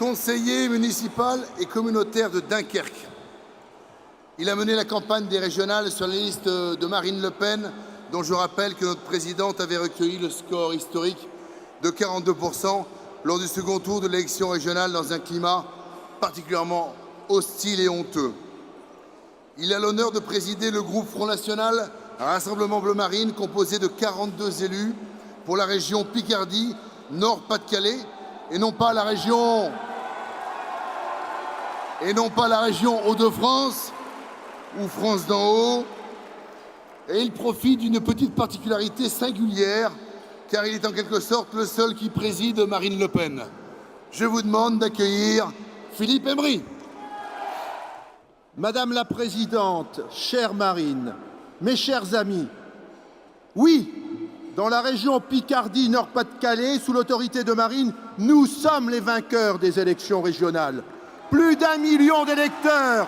conseiller municipal et communautaire de Dunkerque. Il a mené la campagne des régionales sur la liste de Marine Le Pen, dont je rappelle que notre présidente avait recueilli le score historique de 42% lors du second tour de l'élection régionale dans un climat particulièrement hostile et honteux. Il a l'honneur de présider le groupe Front National, Rassemblement Bleu Marine, composé de 42 élus pour la région Picardie, Nord-Pas-de-Calais, et non pas la région Hauts-de-France ou France d'en haut. Et il profite d'une petite particularité singulière, car il est en quelque sorte le seul qui préside Marine Le Pen. Je vous demande d'accueillir Philippe Aymeri. Madame la Présidente, chère Marine, mes chers amis, oui, dans la région Picardie, Nord-Pas-de-Calais, sous l'autorité de Marine, nous sommes les vainqueurs des élections régionales. Plus d'1 million d'électeurs.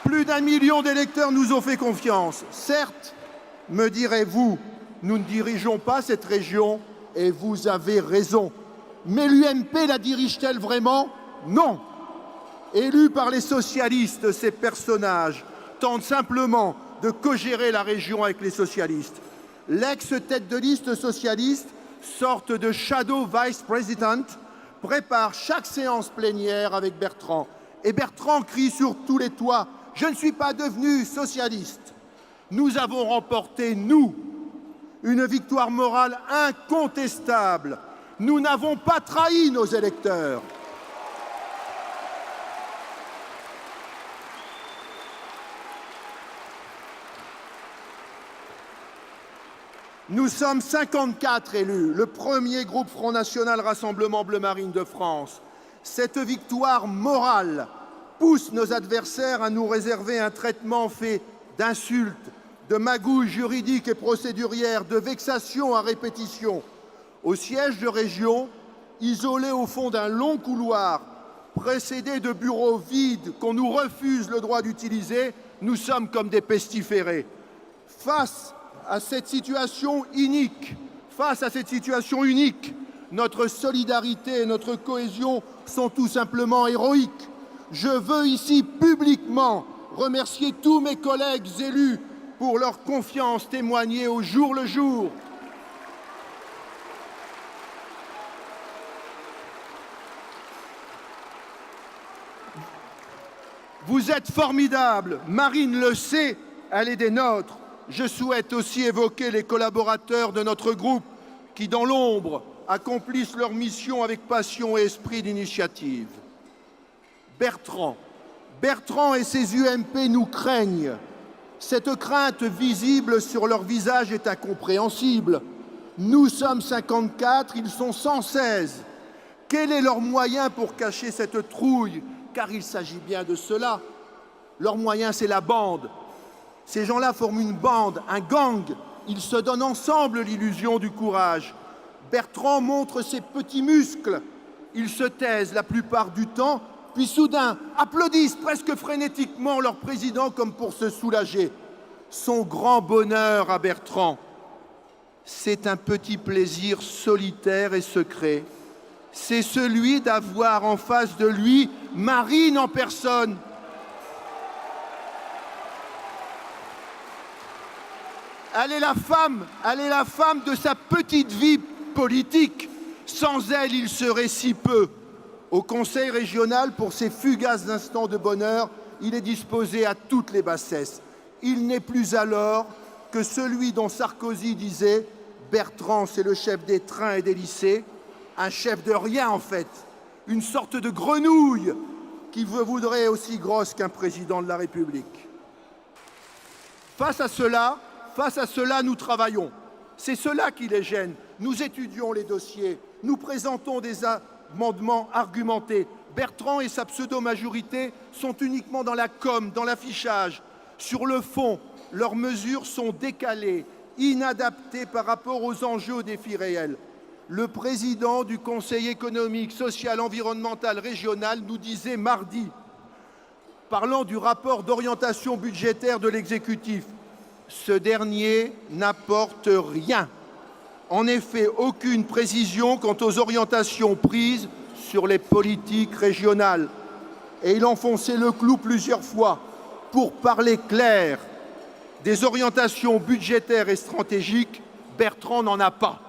Plus d'1 million d'électeurs nous ont fait confiance. Certes, me direz-vous, nous ne dirigeons pas cette région et vous avez raison. Mais l'UMP la dirige-t-elle vraiment? Non. Élus par les socialistes, ces personnages tentent simplement de co-gérer la région avec les socialistes. L'ex-tête de liste socialiste, sorte de shadow vice president, prépare chaque séance plénière avec Bertrand. Et Bertrand crie sur tous les toits: je ne suis pas devenu socialiste. Nous avons remporté, nous, une victoire morale incontestable. Nous n'avons pas trahi nos électeurs. Nous sommes 54 élus, le premier groupe Front National Rassemblement Bleu Marine de France. Cette victoire morale pousse nos adversaires à nous réserver un traitement fait d'insultes, de magouilles juridiques et procédurières, de vexations à répétition. Au siège de région, isolé au fond d'un long couloir, précédé de bureaux vides qu'on nous refuse le droit d'utiliser, nous sommes comme des pestiférés. Face à cette situation unique, notre solidarité et notre cohésion sont tout simplement héroïques. Je veux ici publiquement remercier tous mes collègues élus pour leur confiance témoignée au jour le jour. Vous êtes formidables, Marine le sait, elle est des nôtres. Je souhaite aussi évoquer les collaborateurs de notre groupe qui, dans l'ombre, accomplissent leur mission avec passion et esprit d'initiative. Bertrand et ses UMP nous craignent. Cette crainte visible sur leur visage est incompréhensible. Nous sommes 54, ils sont 116. Quel est leur moyen pour cacher cette trouille? Car il s'agit bien de cela. Leur moyen, c'est la bande. Ces gens-là forment une bande, un gang. Ils se donnent ensemble l'illusion du courage. Bertrand montre ses petits muscles. Ils se taisent la plupart du temps, puis soudain applaudissent presque frénétiquement leur président comme pour se soulager. Son grand bonheur à Bertrand, c'est un petit plaisir solitaire et secret. C'est celui d'avoir en face de lui Marine en personne. Elle est la femme de sa petite vie politique. Sans elle, il serait si peu. Au Conseil régional, pour ces fugaces instants de bonheur, il est disposé à toutes les bassesses. Il n'est plus alors que celui dont Sarkozy disait « Bertrand, c'est le chef des trains et des lycées », un chef de rien en fait, une sorte de grenouille qui voudrait aussi grosse qu'un président de la République. Face à cela, nous travaillons. C'est cela qui les gêne. Nous étudions les dossiers, nous présentons des amendements argumentés. Bertrand et sa pseudo-majorité sont uniquement dans la com, dans l'affichage. Sur le fond, leurs mesures sont décalées, inadaptées par rapport aux enjeux, aux défis réels. Le président du Conseil économique, social, environnemental régional nous disait mardi, parlant du rapport d'orientation budgétaire de l'exécutif, ce dernier n'apporte rien. En effet, aucune précision quant aux orientations prises sur les politiques régionales. Et il enfonçait le clou plusieurs fois. Pour parler clair, des orientations budgétaires et stratégiques, Bertrand n'en a pas.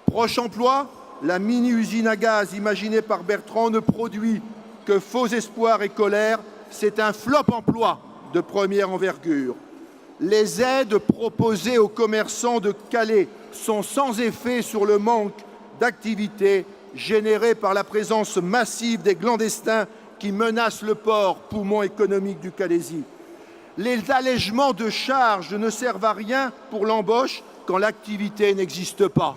Proche emploi, la mini-usine à gaz imaginée par Bertrand ne produit que faux espoirs et colère. C'est un flop emploi de première envergure. Les aides proposées aux commerçants de Calais sont sans effet sur le manque d'activité généré par la présence massive des clandestins qui menacent le port, poumon économique du Calaisis. Les allègements de charges ne servent à rien pour l'embauche quand l'activité n'existe pas.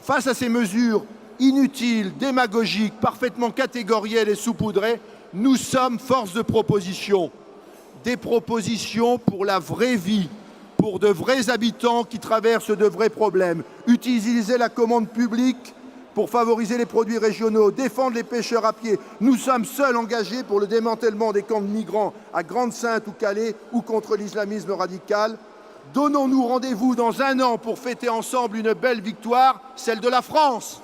Face à ces mesures inutiles, démagogiques, parfaitement catégorielles et saupoudrées, nous sommes force de proposition. Des propositions pour la vraie vie, pour de vrais habitants qui traversent de vrais problèmes. Utiliser la commande publique pour favoriser les produits régionaux, défendre les pêcheurs à pied. Nous sommes seuls engagés pour le démantèlement des camps de migrants à Grande-Synthe ou Calais ou contre l'islamisme radical. Donnons-nous rendez-vous dans un an pour fêter ensemble une belle victoire, celle de la France.